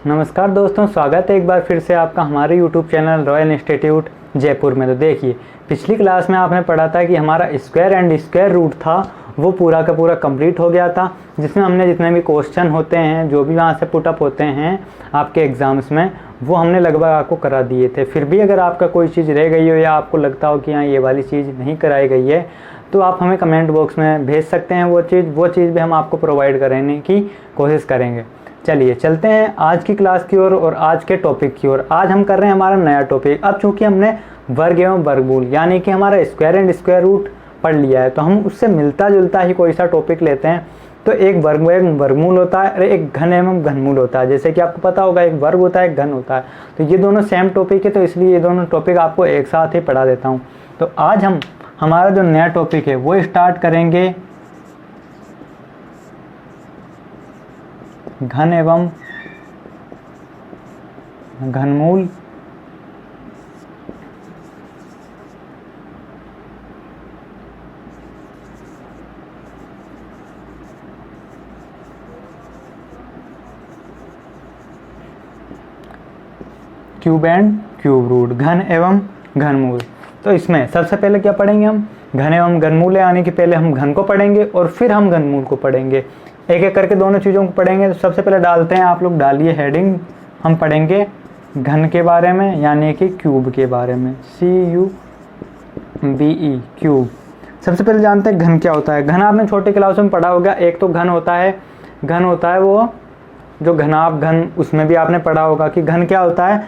नमस्कार दोस्तों, स्वागत है एक बार फिर से आपका हमारे YouTube channel royal institute Jaipur में। तो देखिए, पिछली क्लास में आपने पढ़ा था कि हमारा स्क्वायर एंड स्क्वायर रूट था वो पूरा का पूरा कंप्लीट हो गया था, जिसमें हमने जितने भी क्वेश्चन होते हैं जो भी वहाँ से पुटअप होते हैं आपके एग्ज़ाम्स में, वो हमने लगभग आपको करा दिए थे। फिर भी अगर आपका कोई चीज़ रह गई हो या आपको लगता हो कि हाँ ये वाली चीज़ नहीं कराई गई है, तो आप हमें कमेंट बॉक्स में भेज सकते हैं। वो चीज़ भी हम आपको प्रोवाइड करने की कोशिश करेंगे। चलिए चलते हैं आज की क्लास की ओर और आज के टॉपिक की ओर। आज हम कर रहे हैं हमारा नया टॉपिक। अब चूंकि हमने वर्ग एवं वर्गमूल यानी कि हमारा स्क्वायर एंड स्क्वायर रूट पढ़ लिया है, तो हम उससे मिलता जुलता ही कोई सा टॉपिक लेते हैं। तो एक वर्ग एवं वर्गमूल होता है और एक घन एवं घनमूल होता है। जैसे कि आपको पता होगा, एक वर्ग होता है, एक घन होता है। तो ये दोनों सेम टॉपिक है, तो इसलिए ये दोनों टॉपिक आपको एक साथ ही पढ़ा देता हूँ। तो आज हम हमारा जो नया टॉपिक है वो स्टार्ट करेंगे घन एवं घनमूल क्यूब एंड क्यूब रूट, घन एवं घनमूल। तो इसमें सबसे पहले क्या पढ़ेंगे हम? घन एवं घनमूल, यानी कि पहले हम घन को पढ़ेंगे और फिर हम घनमूल को पढ़ेंगे। एक एक करके दोनों चीज़ों को पढ़ेंगे। तो सबसे पहले डालते हैं, आप लोग डालिए हेडिंग। हम पढ़ेंगे घन के बारे में, यानी कि क्यूब के बारे में, CUBE, क्यूब। सबसे पहले जानते हैं घन क्या होता है। घन आपने छोटे क्लासों में पढ़ा होगा। एक तो घन होता है वो जो घनाभ घन, उसमें भी आपने पढ़ा होगा कि घन क्या होता है।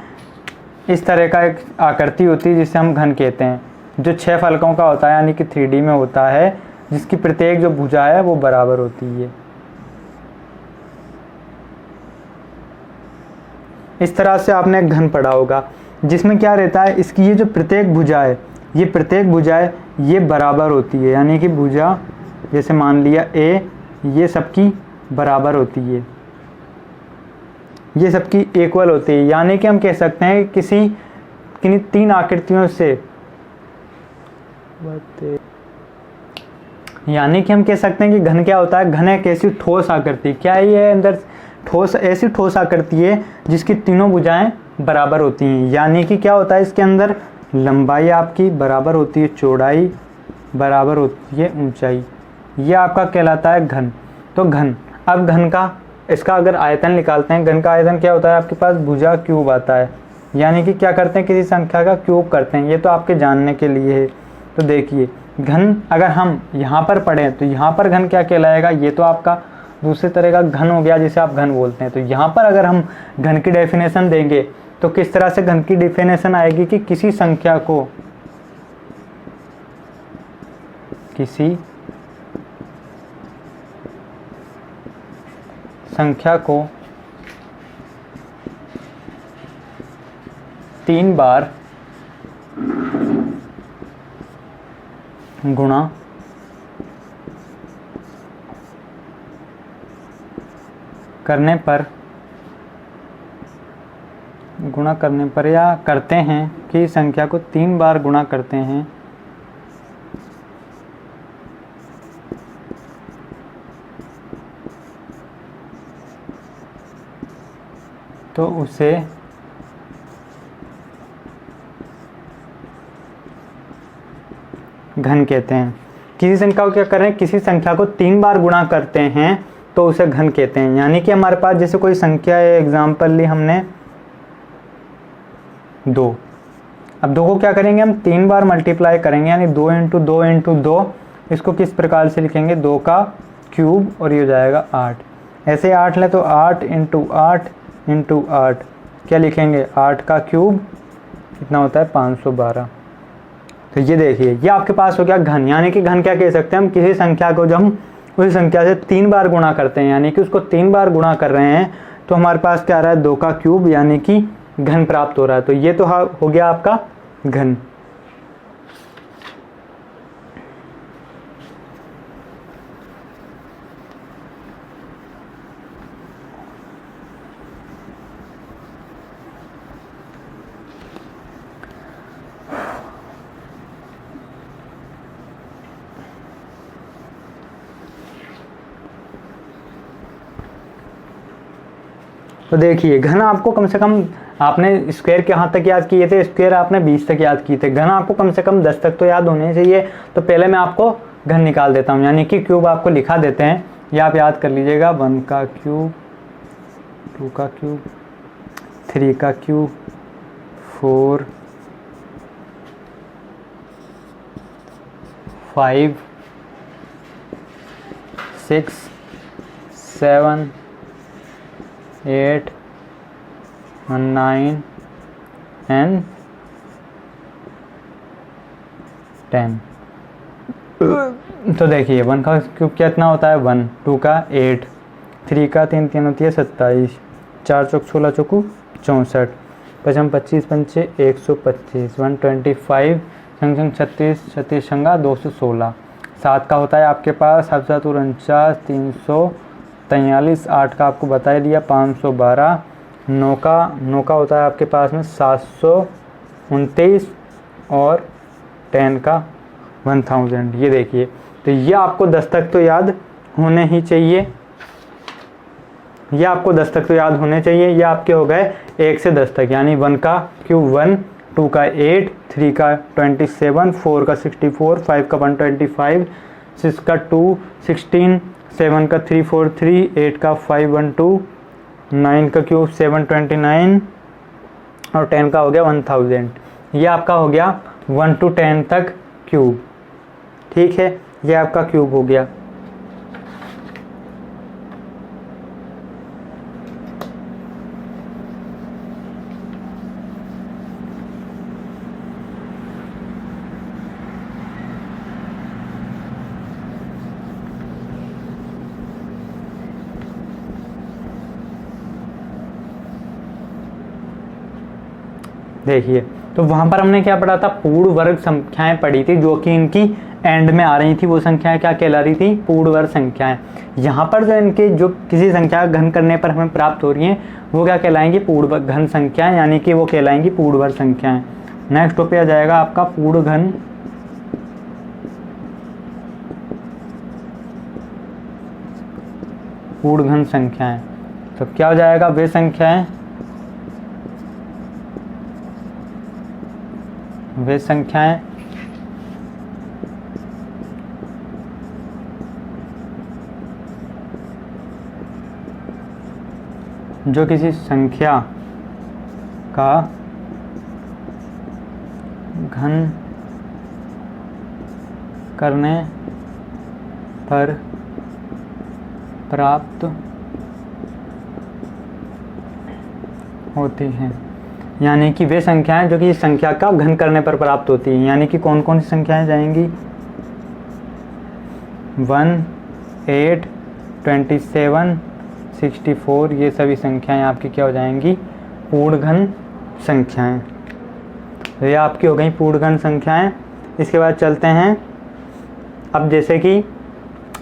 इस तरह का एक आकृति होती है जिसे हम घन कहते हैं, जो 6 फलकों का होता है, यानी कि 3D में होता है, जिसकी प्रत्येक जो भुजा है वो बराबर होती है। इस तरह से आपने एक घन पढ़ा होगा, जिसमें क्या रहता है, इसकी ये जो प्रत्येक भुजा है, ये प्रत्येक भुजाएं ये बराबर होती है। यानी कि भुजा जैसे मान लिया A, ये सबकी बराबर होती है, ये सबकी इक्वल होती है। यानी कि हम कह सकते हैं किसी 3 आकृतियों से, यानी कि हम कह सकते हैं कि घन क्या होता है। घन एक ऐसी ठोस आकृति, क्या ये अंदर ठोस, ऐसी ठोस आकृति है जिसकी तीनों भुजाएं बराबर होती हैं। यानी कि क्या होता है, इसके अंदर लंबाई आपकी बराबर होती है, चौड़ाई बराबर होती है, ऊंचाई। ये आपका कहलाता है घन। तो घन, अब घन का इसका अगर आयतन निकालते हैं, घन का आयतन क्या होता है, आपके पास भुजा क्यूब आता है। यानी कि क्या करते हैं, किसी संख्या का क्यूब करते हैं। ये तो आपके जानने के लिए है। तो देखिए, घन अगर हम यहाँ पर पढ़ें तो यहाँ पर घन क्या कहलाएगा, ये तो आपका दूसरे तरह का घन हो गया जिसे आप घन बोलते हैं। तो यहाँ पर अगर हम घन की डेफिनेशन देंगे तो किस तरह से घन की डेफिनेशन आएगी कि किसी संख्या को 3 बार गुणा करने पर या करते हैं कि संख्या को 3 बार गुणा करते हैं तो उसे घन कहते हैं। किसी संख्या को क्या करें, किसी संख्या को 3 बार गुणा करते हैं तो उसे घन कहते हैं। यानी कि हमारे पास जैसे कोई संख्या है, एग्जाम्पल ली हमने 2। अब 2 को क्या करेंगे, हम 3 बार मल्टीप्लाई करेंगे, यानी 2 × 2 × 2। इसको किस प्रकार से लिखेंगे, 2 का क्यूब और ये हो जाएगा 8। ऐसे 8 लें तो 8 × 8 × 8 क्या लिखेंगे, 8 का क्यूब कितना होता है, 512। तो ये देखिए, ये आपके पास हो गया घन। यानी कि घन क्या कह सकते हैं हम, किसी संख्या को जब हम उसी संख्या से 3 बार गुणा करते हैं, यानी कि उसको 3 बार गुणा कर रहे हैं, तो हमारे पास क्या आ रहा है, 2 का क्यूब, यानी कि घन प्राप्त हो रहा है। तो ये तो हो गया आपका घन। तो देखिए घन आपको कम से कम, आपने स्क्वायर कहाँ तक याद किए थे, स्क्वायर आपने 20 तक याद किए थे, घन आपको कम से कम 10 तक तो याद होने चाहिए। तो पहले मैं आपको घन निकाल देता हूँ, यानी कि क्यूब आपको लिखा देते हैं, ये आप याद कर लीजिएगा। 1 का क्यूब, 2 का क्यूब, 3 का क्यूब, 4, 5, 6, 7, 8, 9 and 10। तो देखिए 1 का क्यूब कितना होता है 1, 2 का 8, 3 का 3 3 होती है 27, 4 चौक 16 चौकू 64, 5 25 पंचे 125, 125, संग संग 36 36 संगा 216। 7 का होता है आपके पास 7 7 49, 343, 8 का आपको बता ही दिया 512, 9 का होता है आपके पास में 729 और 10 का 1000। ये देखिए, तो ये आपको 10 तक तो याद होने ही चाहिए, ये आपको 10 तक तो याद होने चाहिए। ये आपके हो गए 1 से 10 तक, यानी 1 का क्यूब 1, 2 का 8, 3 का 27, 4 का 64, 5 का 125, 6 का 216, 7 का 343, 8 का 512, 9 का क्यूब 729 और 10 का हो गया 1000। ये आपका हो गया 1 to 10 तक क्यूब। ठीक है, ये आपका क्यूब हो गया। देखिए, तो वहाँ पर हमने क्या पढ़ा था, पूर्ण वर्ग संख्याएं पढ़ी थी, जो कि इनकी एंड में आ रही थी। वो संख्याएं क्या कहला रही थी, पूर्ण वर्ग संख्याएं। यहाँ पर जो इनके जो किसी संख्या घन करने पर हमें प्राप्त हो रही हैं, वो क्या कहलाएंगी, पूर्ण घन संख्याएं, यानी कि वो कहलाएंगी पूर्ण वर्ग संख्याएं। नेक्स्ट टॉपिक आ जाएगा आपका पूर्ण घन संख्याएं। तो क्या हो जाएगा, वे संख्याएं जो किसी संख्या का घन करने पर प्राप्त होती हैं। यानी कि वे संख्याएं जो कि इस संख्या का घन करने पर प्राप्त होती हैं। यानी कि कौन कौन सी संख्याएं जाएंगी, 1, 8, 27, 64, ये सभी संख्याएं आपकी क्या हो जाएंगी, पूर्ण घन संख्याएं। तो ये आपकी हो गई पूर्ण घन संख्याएं। इसके बाद चलते हैं, अब जैसे कि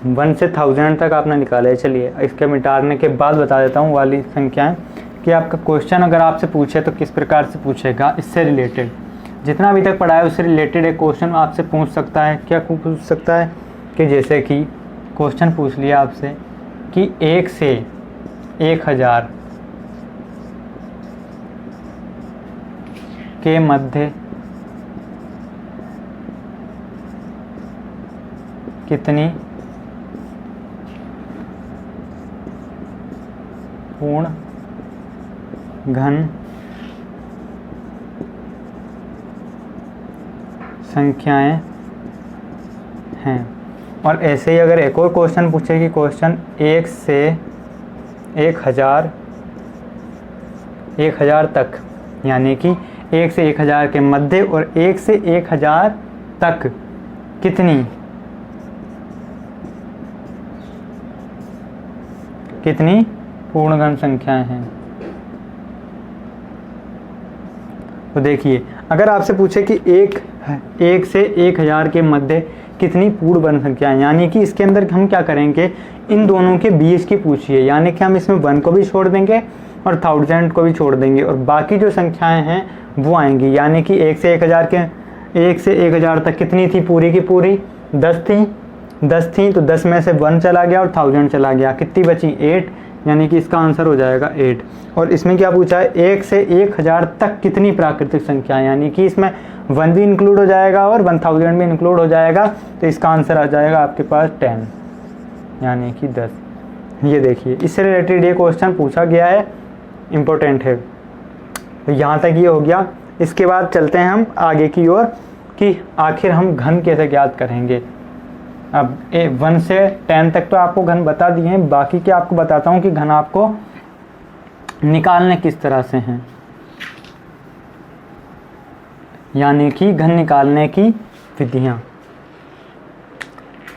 1 से 1000 तक आपने निकाले है। चलिए इसके मिटाने के बाद बता देता हूँ वाली संख्याएं, कि आपका क्वेश्चन अगर आपसे पूछे तो किस प्रकार से पूछेगा। इससे रिलेटेड जितना अभी तक पढ़ा है उससे रिलेटेड एक क्वेश्चन आपसे पूछ सकता है। क्या पूछ सकता है, कि जैसे कि क्वेश्चन पूछ लिया आपसे कि 1 से 1000 के मध्य कितनी पूर्ण घन संख्याएं हैं। और ऐसे ही अगर एक और क्वेश्चन पूछे कि क्वेश्चन 1 से 1000 तक, यानी कि 1 से 1000 के मध्य और 1 से 1000 तक कितनी पूर्ण घन संख्याएं हैं। तो देखिए, अगर आपसे पूछे कि 1 से 1000 के मध्य कितनी पूर्ण घन संख्याएं, यानी कि इसके अंदर हम क्या करेंगे, इन दोनों के बीच की पूछिए, यानी कि हम इसमें 1 को भी छोड़ देंगे और 1000 को भी छोड़ देंगे और बाकी जो संख्याएं हैं वो आएंगी। यानी कि 1 से 1000 तक कितनी थी, पूरी की पूरी 10 थी, तो 10 में से 1 चला गया और 1000 चला गया, कितनी बची 8, यानी कि इसका आंसर हो जाएगा 8। और इसमें क्या पूछा है, 1 से 1000 तक कितनी प्राकृतिक संख्या, यानी कि इसमें 1 भी इंक्लूड हो जाएगा और 1000 भी इंक्लूड हो जाएगा, तो इसका आंसर आ जाएगा आपके पास 10 यानी कि 10। ये देखिए, इससे रिलेटेड ये क्वेश्चन पूछा गया है, इम्पोर्टेंट है। तो यहाँ तक ये हो गया। इसके बाद चलते हैं हम आगे की ओर कि आखिर हम घन कैसे ज्ञात करेंगे। अब 1 से 10 तक तो आपको घन बता दिए हैं, बाकी के आपको बताता हूँ कि घन आपको निकालने किस तरह से हैं, यानी कि घन निकालने की विधियाँ।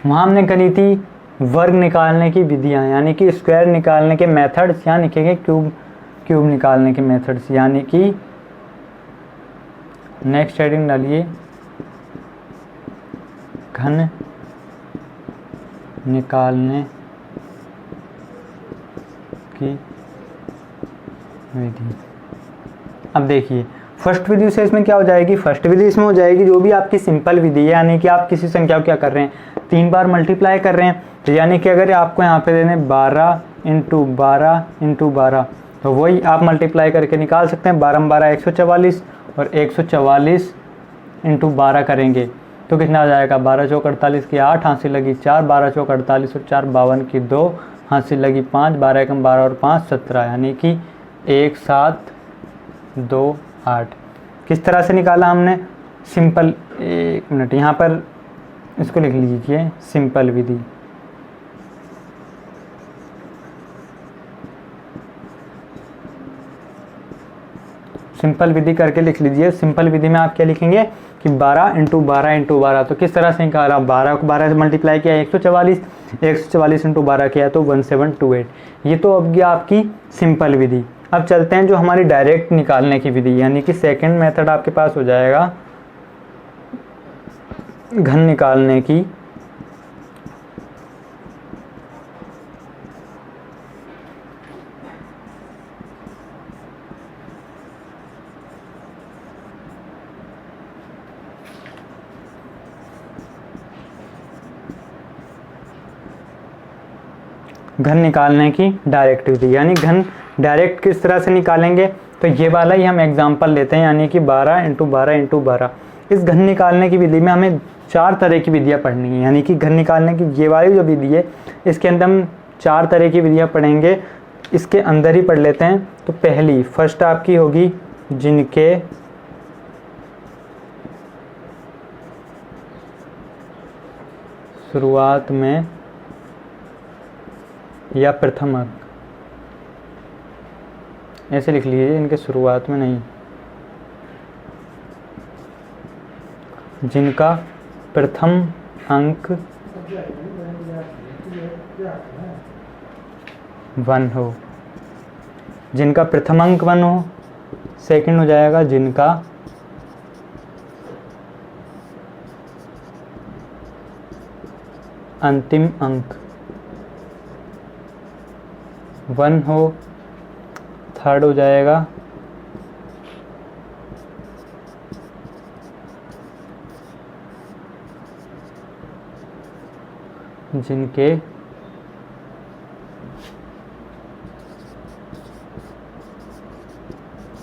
वहाँ हमने करी थी वर्ग निकालने की विधियाँ, यानी कि स्क्वायर निकालने के मेथड्स, यहाँ लिखेंगे क्यूब निकालने के मेथड्स, यानी कि नेक्स्ट हेडिंग डालिए घन निकालने की विधि। अब देखिए फर्स्ट विधि से इसमें क्या हो जाएगी, फर्स्ट विधि इसमें हो जाएगी जो भी आपकी सिंपल विधि है, यानी कि आप किसी संख्या को क्या कर रहे हैं, 3 बार मल्टीप्लाई कर रहे हैं। तो यानी कि अगर आपको यहाँ पे देने 12 × 12 × 12, तो वही आप मल्टीप्लाई करके निकाल सकते हैं। 12 12 144 और 144 × 12 करेंगे तो कितना आ जाएगा, 12 चौक 48 की 8, हाथ से लगी 4, 12 चौक 48 और 4 52 की 2, हाथ से लगी 5, 12 एकम 12 और 5 17, यानी कि 1 7 2 8। किस तरह से निकाला हमने, सिंपल, 1 मिनट यहाँ पर इसको लिख लीजिए, सिंपल विधि। सिंपल विधि करके लिख लीजिए। सिंपल विधि में आप क्या लिखेंगे कि 12 × 12 × 12, तो किस तरह से निकाला, 12 को 12 से मल्टीप्लाई किया 144, 144 × 12 किया तो 1728। ये तो अब गया आपकी सिंपल विधि। अब चलते हैं जो हमारी डायरेक्ट निकालने की विधि, यानी कि सेकंड मेथड आपके पास हो जाएगा घन निकालने की डायरेक्ट विधि। यानी घन डायरेक्ट किस तरह से निकालेंगे, तो ये वाला ही हम एग्जांपल लेते हैं, यानी कि 12 × 12 × 12। इस घन निकालने की विधि में हमें 4 तरह की विधियां पढ़नी है, यानी कि घन निकालने की ये वाली जो विधि है इसके अंदर हम 4 तरह की विधियां पढ़ेंगे। इसके अंदर ही पढ़ लेते हैं। तो पहली फर्स्ट आपकी होगी जिनके शुरुआत में या प्रथम अंक, ऐसे लिख लीजिए, इनके शुरुआत में नहीं, जिनका प्रथम अंक 1 हो, जिनका प्रथम अंक 1 हो। सेकंड हो जाएगा जिनका अंतिम अंक 1 हो। थर्ड हो जाएगा जिनके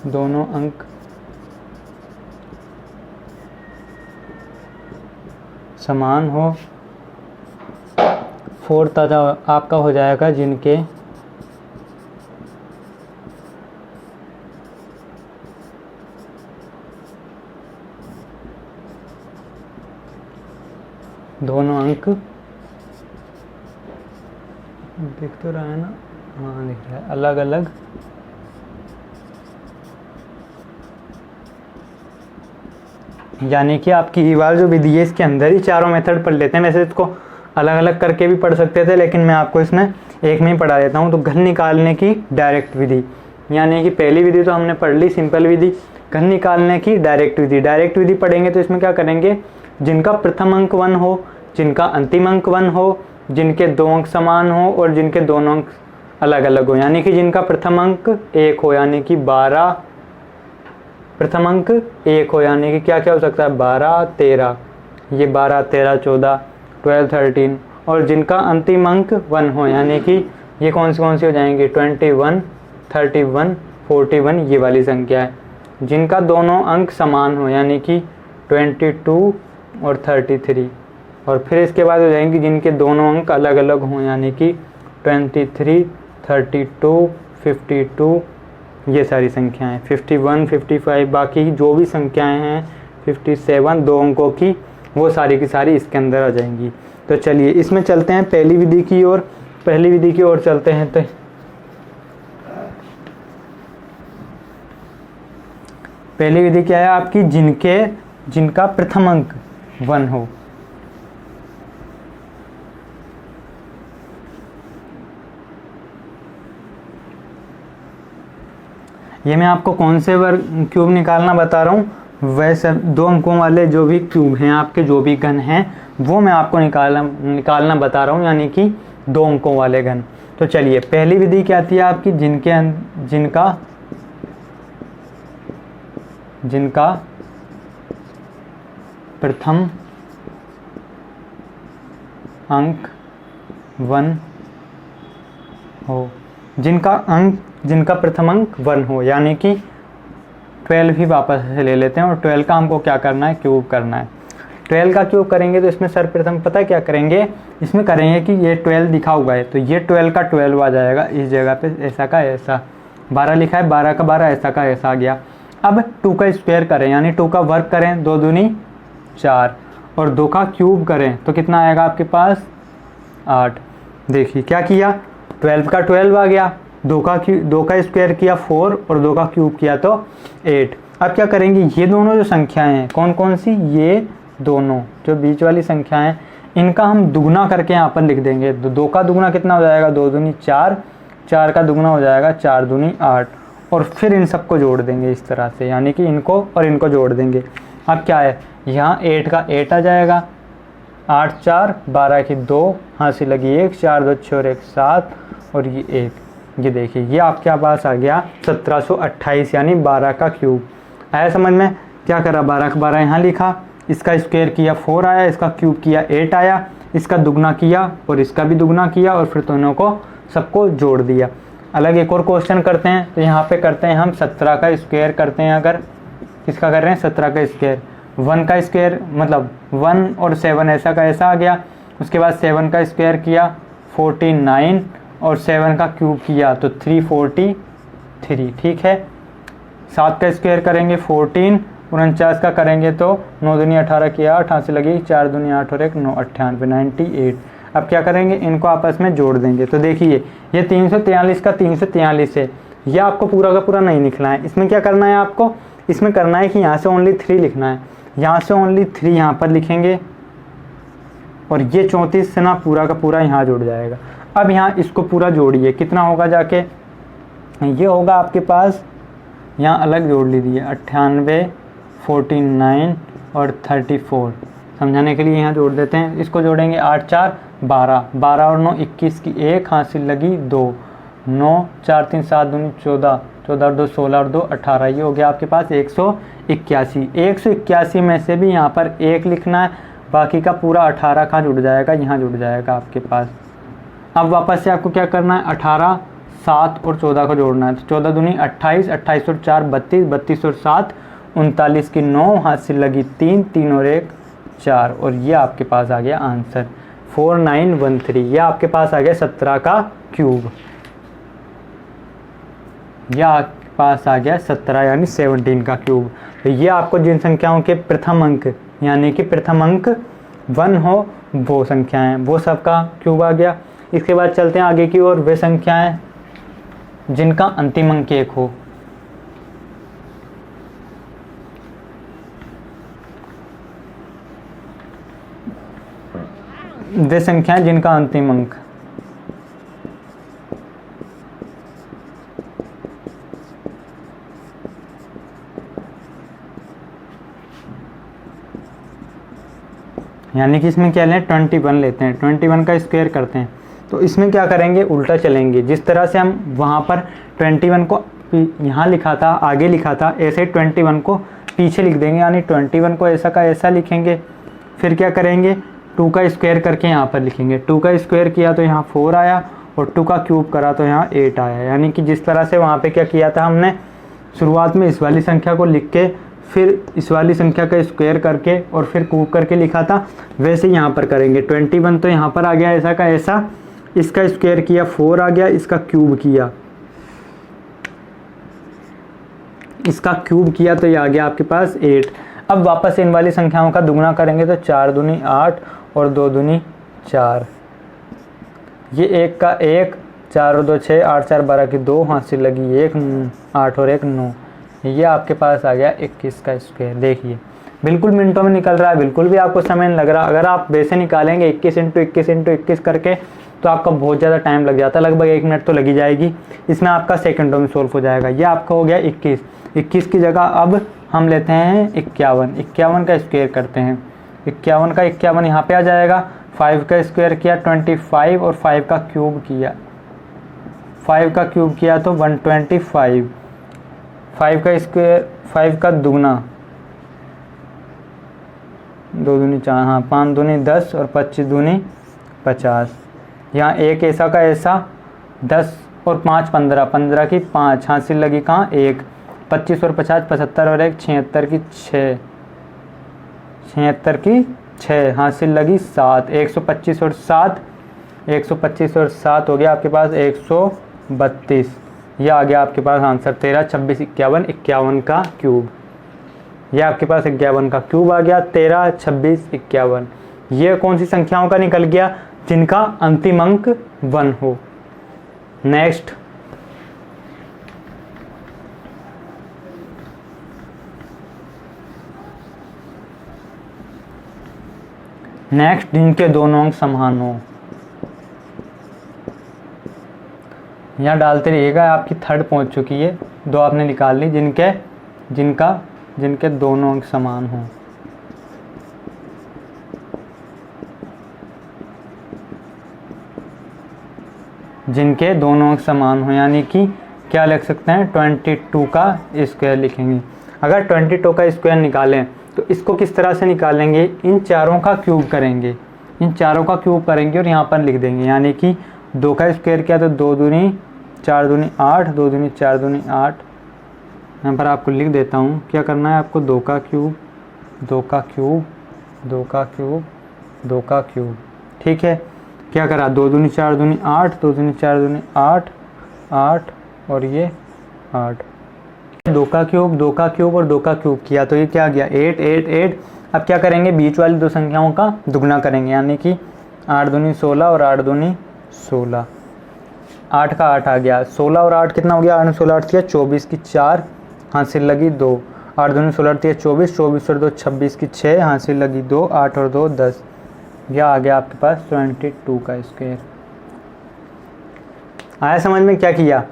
दोनों अंक समान हो। फोर्थ आपका हो जाएगा जिनके दोनों अंक, दिख तो रहा है ना, हाँ दिख रहा है, अलग अलग यानी कि आपकी ये वाली जो विधि है इसके अंदर ही चारों मेथड पढ़ लेते हैं। वैसे इसको अलग अलग करके भी पढ़ सकते थे, लेकिन मैं आपको इसमें एक में ही पढ़ा देता हूँ। तो घन निकालने की डायरेक्ट विधि, यानी कि पहली विधि तो हमने पढ़ ली सिंपल विधि। घन निकालने की डायरेक्ट विधि, डायरेक्ट विधि पढ़ेंगे तो इसमें क्या करेंगे, जिनका प्रथम अंक 1 हो, जिनका अंतिम अंक 1 हो, जिनके 2 अंक समान हो और जिनके दोनों अंक अलग अलग हो। यानी कि जिनका प्रथम अंक 1 हो, यानी कि 12, प्रथम अंक 1 हो, यानी कि क्या क्या हो सकता है, 12 13, ये 12 13 14 12 13, और जिनका अंतिम अंक 1 हो, यानी कि ये कौन सी हो जाएंगी 21, 31, 41 ये वाली संख्या है जिनका दोनों अंक समान हो, यानी कि 22 और 33। और फिर इसके बाद हो जाएंगी जिनके दोनों अंक अलग अलग हों, यानी कि 23, 32, 52 ये सारी संख्याएं, 51, 55 बाकी जो भी संख्याएं हैं 57 दो अंकों की, वो सारी की सारी इसके अंदर आ जाएंगी। तो चलिए इसमें चलते हैं पहली विधि की ओर। पहली विधि की ओर चलते हैं। तो पहली विधि क्या है आपकी, जिनका प्रथम अंक 1 हो। ये मैं आपको कौन से वर्ग क्यूब निकालना बता रहा हूँ, वैसे 2 अंकों वाले जो भी क्यूब हैं आपके, जो भी घन हैं वो मैं आपको निकालना बता रहा हूँ, यानी कि 2 अंकों वाले घन। तो चलिए पहली विधि क्या आती है आपकी, जिनका प्रथम अंक 1 हो, जिनका प्रथम अंक 1 हो, यानी कि 12 ही वापस से ले लेते हैं और 12 का हमको क्या करना है, क्यूब करना है। 12 का क्यूब करेंगे तो इसमें सर्वप्रथम पता है क्या करेंगे, इसमें करेंगे कि ये 12 लिखा हुआ है तो ये 12 का 12 आ जाएगा इस जगह पे, ऐसा का ऐसा। 12 लिखा है, 12 का 12 ऐसा का ऐसा आ गया। अब 2 का स्क्वायर करें, यानी 2 का वर्ग करें, 2 दूनी 4 और 2 का क्यूब करें तो कितना आएगा आपके पास 8। देखिए क्या किया, 12 का 12 आ गया, 2 का स्क्वायर किया 4 और 2 का क्यूब किया तो 8। अब क्या करेंगे, ये दोनों जो संख्याएं हैं कौन कौन सी, ये दोनों जो बीच वाली संख्याएं, इनका हम दुगना करके यहाँ पर लिख देंगे। 2 का दुगना कितना हो जाएगा, 2 दूनी 4, 4 का दुगना हो जाएगा 4 दूनी 8 और फिर इन सबको जोड़ देंगे इस तरह से, यानी कि इनको और इनको जोड़ देंगे। अब क्या है, यहाँ 8 का 8 आ जाएगा, 8 4 12 की 2, हाँ से लगी 1, 4 2 6 और 1 7 और ये 1। ये देखिए ये आपके पास आ गया 1728, यानी 12 का क्यूब। आया समझ में, क्या करा, 12 का 12 यहाँ लिखा, इसका स्क्वायर किया 4 आया, इसका क्यूब किया 8 आया, इसका दुगना किया और इसका भी दुगना किया और फिर दोनों को सबको जोड़ दिया। अलग एक और क्वेश्चन करते हैं, तो यहाँ पे करते हैं हम 17 का स्क्वायर करते हैं। अगर किसका कर रहे हैं, 17 का स्क्वायर, 1 का स्क्वायर मतलब 1 और 7 ऐसा का ऐसा आ गया। उसके बाद 7 का स्क्वायर किया 49 और 7 का क्यूब किया तो 343, ठीक है। 7 का स्क्वायर करेंगे 14, 49 का करेंगे तो 9 दूनी 18 की 8, 8 से लगी 4 दूनी 8 और 1 9, 98 98। अब क्या करेंगे, इनको आपस में जोड़ देंगे। तो देखिए ये 343 का 343 है, ये आपको पूरा का पूरा नहीं लिखना है। इसमें क्या करना है आपको, इसमें करना है कि यहाँ से ओनली 3 लिखना है, यहाँ से ओनली 3 यहाँ पर लिखेंगे और ये 34 से ना पूरा का पूरा यहाँ जुड़ जाएगा। अब यहाँ इसको पूरा जोड़िए, कितना होगा जाके, ये होगा आपके पास, यहाँ अलग जोड़ लीजिए 98, 49 और 34। समझाने के लिए यहाँ जोड़ देते हैं, इसको जोड़ेंगे 8 4 12, 12 और 9 21 की 1, हासिल लगी 2, 9 4 3 7 दूनी 14, 14 और 2 16 और 2 18। ये हो गया आपके पास 181। 181 में से भी यहाँ पर 1 लिखना है, बाकी का पूरा 18 का जुड़ जाएगा, यहाँ जुड़ जाएगा आपके पास। अब वापस से आपको क्या करना है, 18 7 और 14 को जोड़ना है। तो 14 दूनी 28, 28 और 4 32, 32 और 7 39 की 9, हाथ से लगी 3, 3 और 1 4 और ये आपके पास आ गया आंसर 4913। ये आपके पास आ गया 17 का क्यूब। यह आपके पास आ गया 17 यानी 17 का क्यूब। तो ये आपको जिन संख्याओं के प्रथम अंक यानी कि प्रथम अंक 1 हो वो संख्याएं, वो सबका क्यूब आ गया। इसके बाद चलते हैं आगे की ओर, वे संख्याएं जिनका अंतिम अंक 1 हो। वे संख्याएं जिनका अंतिम अंक यानी कि इसमें क्या लें 21 लेते हैं, 21 का स्क्वायर करते हैं। तो इसमें क्या करेंगे, उल्टा चलेंगे। जिस तरह से हम वहाँ पर 21 को यहाँ लिखा था, आगे लिखा था, ऐसे 21 को पीछे लिख देंगे, यानी 21 को ऐसा का ऐसा लिखेंगे। फिर क्या करेंगे, 2 का स्क्वायर करके यहाँ पर लिखेंगे। 2 का स्क्वायर किया तो यहाँ 4 आया और 2 का क्यूब करा तो यहाँ 8 आया। यानी कि जिस तरह से वहाँ पे क्या किया था हमने, शुरुआत में इस वाली संख्या को लिख के फिर इस वाली संख्या का स्क्वायर करके और फिर क्यूब करके लिखा था, वैसे यहाँ पर करेंगे। 21 तो यहाँ पर आ गया ऐसा का ऐसा, इसका स्क्वायर किया 4 आ गया, इसका क्यूब किया, इसका क्यूब किया तो ये आ गया आपके पास 8। अब वापस इन वाली संख्याओं का दुगना करेंगे तो 4 दूनी 8 और 2 दूनी 4, ये 1 का 1, 4 और 2 6, 8 4 12 की 2, हाथ से लगी 1, 8 और 1 9, ये आपके पास आ गया 21 का स्क्वायर। देखिए बिल्कुल मिनटों में निकल रहा है, बिल्कुल भी आपको समय नहीं लग रहा। अगर आप वैसे निकालेंगे 21 × 21 × 21 करके तो आपका बहुत ज़्यादा टाइम लग जाता है, लगभग 1 मिनट तो लगी जाएगी। इसमें आपका सेकंडों में सोल्व हो जाएगा। ये आपका हो गया 21 की जगह अब हम लेते हैं 51 का स्क्वायर करते हैं। 51 का 51 यहाँ पे आ जाएगा, 5 का स्क्वायर किया 25 और 5 का क्यूब किया, 5 का क्यूब किया तो 125, 5 का स्क्वायर 5 का दुगना 2 दूनी 4, हाँ 5 दूनी 10 और 25 दूनी 50। यहाँ एक ऐसा का ऐसा 10 और 5 15, 15 की 5, हासिल लगी कहाँ 1, 25 और 50 75 और 1 76 की 6, 76 की 6, हासिल लगी 7, 125 और 7, 125 और 7 हो गया आपके पास 132। यह आ गया आपके पास आंसर 13 26 51 51 का क्यूब। यह आपके पास 51 का क्यूब आ गया 13 26 51। यह कौन सी संख्याओं का निकल गया, जिनका अंतिम अंक 1 हो। नेक्स्ट जिनके दोनों अंक समान हो, यहाँ डालते रहिएगा। आपकी थर्ड पहुंच चुकी है, 2 आपने निकाल ली, जिनके दोनों अंक समान हो। जिनके दोनों अंक समान हो यानी कि क्या लिख सकते हैं, 22 का स्क्वायर लिखेंगे। अगर 22 का स्क्वायर निकालें तो इसको किस तरह से निकालेंगे, इन चारों का क्यूब करेंगे, और यहाँ पर लिख देंगे। यानी कि 2 का स्क्वायर किया तो 2 दूनी 4 दूनी 8, 2 दूनी 4 दूनी 8। यहाँ पर आपको लिख देता हूँ क्या करना है आपको, 2 का क्यूब 2 का क्यूब 2 का क्यूब 2 का क्यूब। ठीक है, क्या करा, 2 दूनी 4 दूनी 8, 2 दूनी 4 दूनी 8 8 और ये 8। 2 का क्यूब 2 का क्यूब और 2 का क्यूब किया तो ये क्या गया 8 8 8। अब क्या करेंगे, बीच वाली 2 संख्याओं का दुगना करेंगे। यानी कि 8 दूनी 16 और 8 दूनी 16, 8 का 8 आ गया, 16 और 8 कितना हो गया, 8 16 8 किया 24 की 4, हासिल लगी 2, 8 दूनी 16 8 24, 24 और 2 26 की 6, हासिल लगी 2, 8 और 2 10। यह आ गया आपके पास 22 का स्क्वायर। आया समझ में, क्या किया,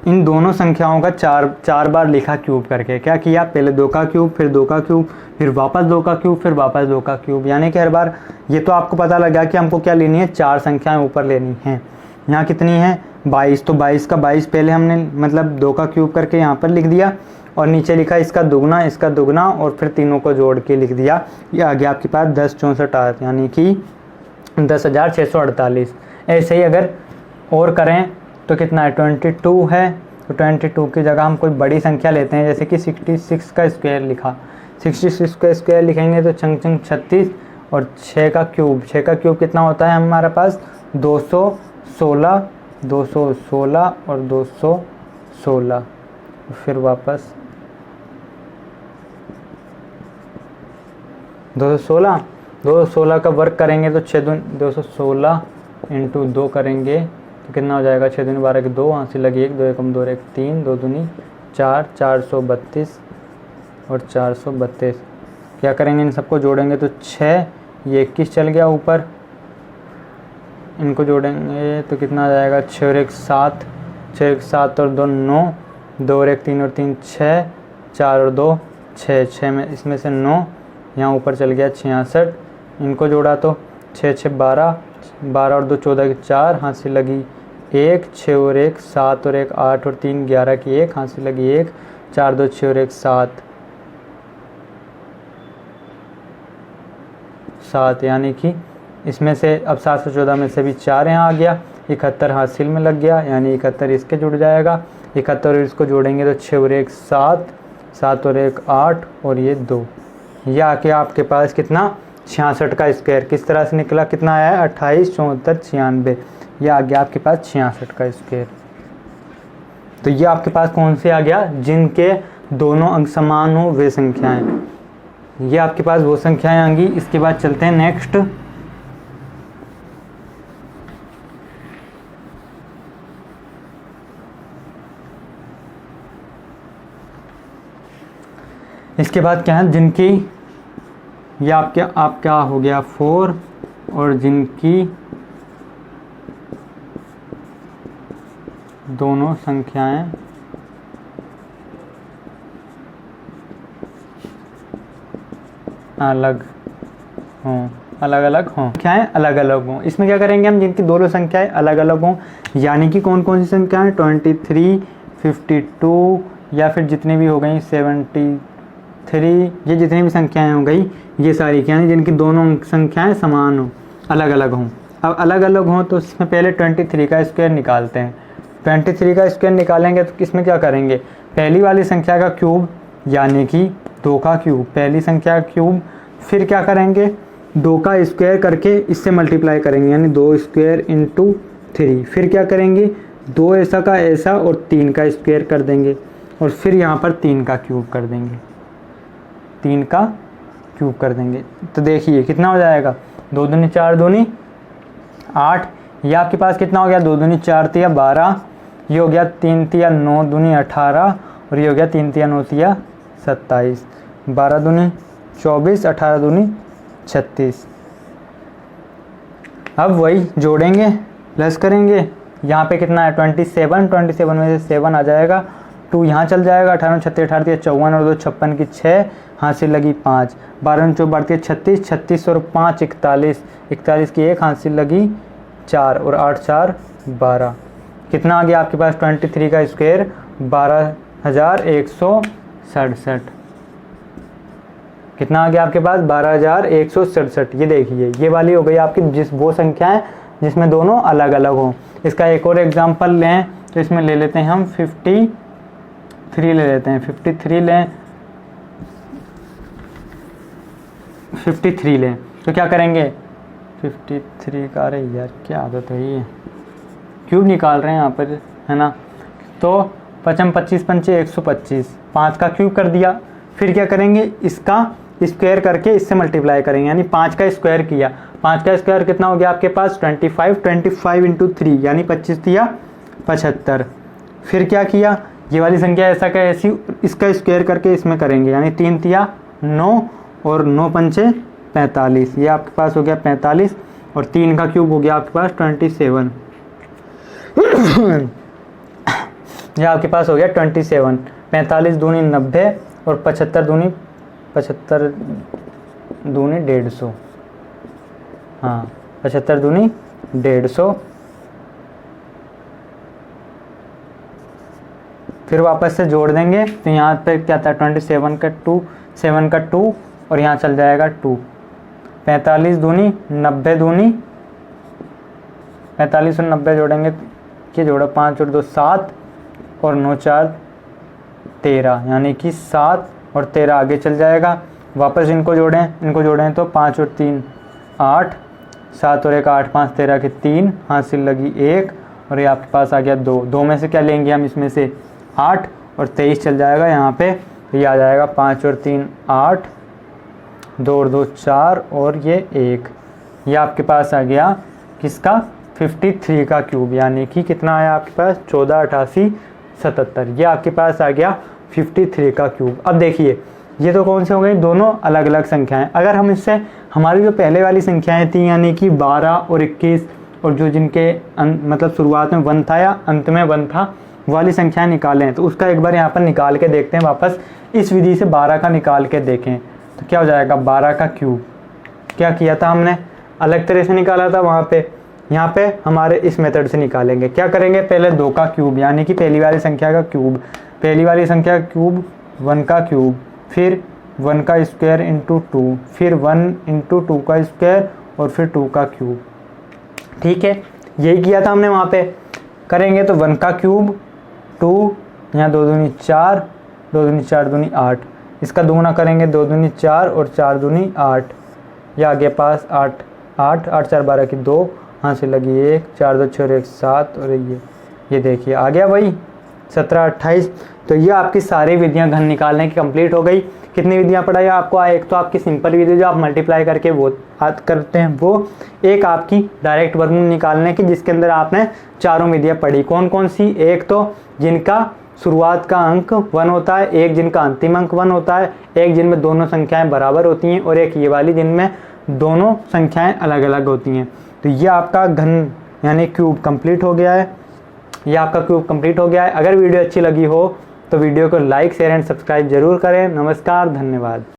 इन दोनों संख्याओं का चार बार लिखा क्यूब करके। क्या किया, पहले 2 का क्यूब, फिर 2 का क्यूब, फिर वापस 2 का क्यूब, फिर वापस 2 का क्यूब। यानी कि हर बार ये तो आपको पता लगा कि हमको क्या लेनी है, 4 संख्याएं ऊपर लेनी हैं। यहाँ कितनी है 22, तो 22 का 22 पहले हमने मतलब 2 का क्यूब करके यहाँ पर लिख दिया और नीचे लिखा इसका दुगना और फिर तीनों को जोड़ के लिख दिया। ये आ गया आपके पास 10 64 8 यानी कि 10,648। ऐसे ही अगर और करें तो कितना है 22 है, तो 22 की जगह हम कोई बड़ी संख्या लेते हैं, जैसे कि 66 का स्क्वायर लिखा। 66 का स्क्वायर लिखेंगे तो चंग 36 और 6 का क्यूब कितना होता है हमारे पास 216 और 216, फिर वापस 216 का वर्क करेंगे तो 216 इंटू 2 करेंगे तो कितना हो जाएगा, 6 दूनी 12 की 2, यहाँ से लगी 1 2 1 2 1 3, 2 दूनी 4 432 और 432। क्या करेंगे, इन सबको जोड़ेंगे तो 6, ये 21 चल गया ऊपर, इनको जोड़ेंगे तो कितना आ जाएगा 6 और 1 7, 6 और 1 7 और 2 9, 2 और 1 3 और 3 6, 4 और 2 6, 6 में इसमें से 9, यहाँ ऊपर चल गया 66। इनको जोड़ा तो 6 6 12, 12 और 2 14 की 4, हाथ से लगी 1, 6 और 1 7 और 1 8 और 3 11 की 1, हाथ से लगी 1, 4 2 6 और 1 7, यानी कि इसमें से अब 7 से 14 में से भी 4 यहाँ आ गया, 71 हासिल में लग गया, यानी 71 इसके जुड़ जाएगा। 71 और इसको जोड़ेंगे तो 6 और 1 7, 7 और 1 8 और ये 2। ये आके आपके पास कितना 66 का स्क्वायर किस तरह से निकला, कितना आया है 28 74 96। ये आ गया आपके पास 66 का स्क्वायर। तो ये आपके पास कौन से आ गया, जिनके दोनों अंक समान हो वे संख्याएं। ये आपके पास वो संख्याएं आएंगी। इसके बाद चलते हैं नेक्स्ट। इसके बाद क्या है, जिनकी ये आपका हो गया 4 और जिनकी दोनों संख्याएं अलग हों, अलग अलग हों, संख्याएं अलग अलग हों। इसमें क्या करेंगे हम, जिनकी दोनों संख्याएं अलग अलग हों, यानी कि कौन कौन सी संख्याएं 23 52 या फिर जितनी भी हो गई 73, ये जितनी भी संख्याएं हो गई ये सारी क्या हैं, जिनकी दोनों संख्याएं समान हों अलग अलग हों। अब अलग अलग हों तो इसमें पहले 23 का स्क्वायर निकालते हैं। 23 का स्क्वायर निकालेंगे तो इसमें क्या करेंगे, पहली वाली संख्या का क्यूब यानी कि 2 का क्यूब, पहली संख्या का क्यूब, फिर क्या करेंगे 2 का स्क्वायर करके इससे मल्टीप्लाई करेंगे, यानी 2 स्क्वायर इंटू 3। फिर क्या करेंगे 2 ऐसा का ऐसा और 3 का स्क्वायर कर देंगे और फिर यहाँ पर 3 का क्यूब कर देंगे, 3 का क्यूब कर देंगे। तो देखिए कितना हो जाएगा, 2 दूनी 4 दूनी 8, ये आपके पास कितना हो गया 2 दूनी 4 तिया 12, ये हो गया 3 तिया 9 दूनी 18 और ये हो गया 3 तिया 9 तिया 27, 12 दूनी 24, 18 दूनी 36। अब वही जोड़ेंगे प्लस करेंगे, यहाँ पे कितना है 27, 27 में से 7 आ जाएगा, 2 यहाँ चल जाएगा, 18 36 18 54 और 2 56 की 6 हासिल लगी 5, 12 4 12 36, 36 और 5 41, 41 की 1 हासिल लगी 4 और 8 4 12। कितना आ गया आपके पास 23 का स्क्वायर 12,167। कितना आ गया आपके पास 12,167। ये देखिए ये वाली हो गई आपकी वो संख्याएं जिसमें दोनों अलग अलग हों। इसका एक और एग्जांपल लें तो इसमें ले लेते हैं हम 53 ले लेते हैं, 53 लें, 53 लें तो क्या करेंगे 53 का, अरे यार क्या आदत है ये, क्यूब निकाल रहे हैं यहाँ पर है ना। तो 55 25 पंचे 125, 5 का क्यूब कर दिया, फिर क्या करेंगे इसका स्क्वायर करके इससे मल्टीप्लाई करेंगे, यानी 5 का स्क्वायर किया, 5 का स्क्वायर कितना हो गया आपके पास 25, 25 इंटू 3 यानी 25 तिया 75। फिर क्या किया, ये वाली संख्या ऐसा का ऐसी, इसका स्क्वायर करके इसमें करेंगे, यानी 3 तिया 9 और 9 पंचे 45, ये आपके पास हो गया 45 और 3 का क्यूब हो गया आपके पास 27। ये आपके पास हो गया 27, 45 दूनी 90 और 75 दूनी 150, हाँ 75 दूनी 150। फिर वापस से जोड़ देंगे तो यहाँ पे क्या था 27 का 2, 7 का 2 और यहाँ चल जाएगा 2, 45 दूनी 90 दूनी 45 और 90 जोड़ेंगे, ये जोड़ा 5 और 2 7 और 9 4 13, यानी कि 7 और 13 आगे चल जाएगा। वापस इनको जोड़ें तो 5 और 3 8, 7 और 1 8 5 13 के 3 हासिल लगी 1 और ये आपके पास आ गया 2। 2 में से क्या लेंगे हम, इसमें से 8 और 23 चल जाएगा यहाँ पे, ये आ जाएगा 5 और 3 8, 2 और 2 4 और ये 1। ये आपके पास आ गया किसका 53 का क्यूब, यानी कि कितना आया आपके पास 14 88 77। ये आपके पास आ गया 53 का क्यूब। अब देखिए ये तो कौन से हो गए, दोनों अलग अलग संख्याएं। अगर हम इससे हमारी जो पहले वाली संख्याएं थी यानी कि 12 और 21 और जो जिनके मतलब शुरुआत में 1 था या अंत में 1 था वाली संख्याएं निकालें तो उसका एक बार यहाँ पर निकाल के देखते हैं, वापस इस विधि से 12 का निकाल के देखें तो क्या हो जाएगा 12 का क्यूब। क्या किया था हमने, अलग तरह से निकाला था वहाँ पे, यहाँ पे हमारे इस मेथड से निकालेंगे। क्या करेंगे, पहले 2 का क्यूब यानी कि पहली वाली संख्या का क्यूब, पहली वाली संख्या का क्यूब 1 का क्यूब, फिर 1 का स्क्वायर इंटू 2, फिर 1 इंटू 2 का स्क्वायर और फिर 2 का क्यूब। ठीक है, यही किया था हमने वहाँ पे। करेंगे तो 1 का क्यूब 2, यहाँ 2 दूनी 4, 2 दूनी 4 दूनी 8, इसका दुगुना करेंगे 2 दूनी 4 और 4 दूनी 8, या आगे पास 8 8 8 4 12 की 2, यहाँ से लगी 1, 4 2 6 1 7, और ये देखिए आ गया भाई 17 28। तो ये आपकी सारी विधियां घन निकालने की कंप्लीट हो गई। कितनी विधियां पढ़ाई आपको? एक तो आपकी सिंपल विधि जो आप मल्टीप्लाई करके वो करते हैं वो, एक आपकी डायरेक्ट वर्गमूल निकालने की जिसके अंदर आपने चारों विधियां पढ़ी। कौन कौन सी? एक तो जिनका शुरुआत का अंक 1 होता है, एक जिनका अंतिम अंक 1 होता है, एक जिनमें दोनों संख्याएं बराबर होती हैं, और एक ये वाली जिनमें दोनों संख्याएं अलग अलग होती हैं। तो ये आपका घन यानी क्यूब कंप्लीट हो गया है। ये आपका क्यूब कंप्लीट हो गया है। अगर वीडियो अच्छी लगी हो तो वीडियो को लाइक शेयर एंड सब्सक्राइब जरूर करें। नमस्कार, धन्यवाद।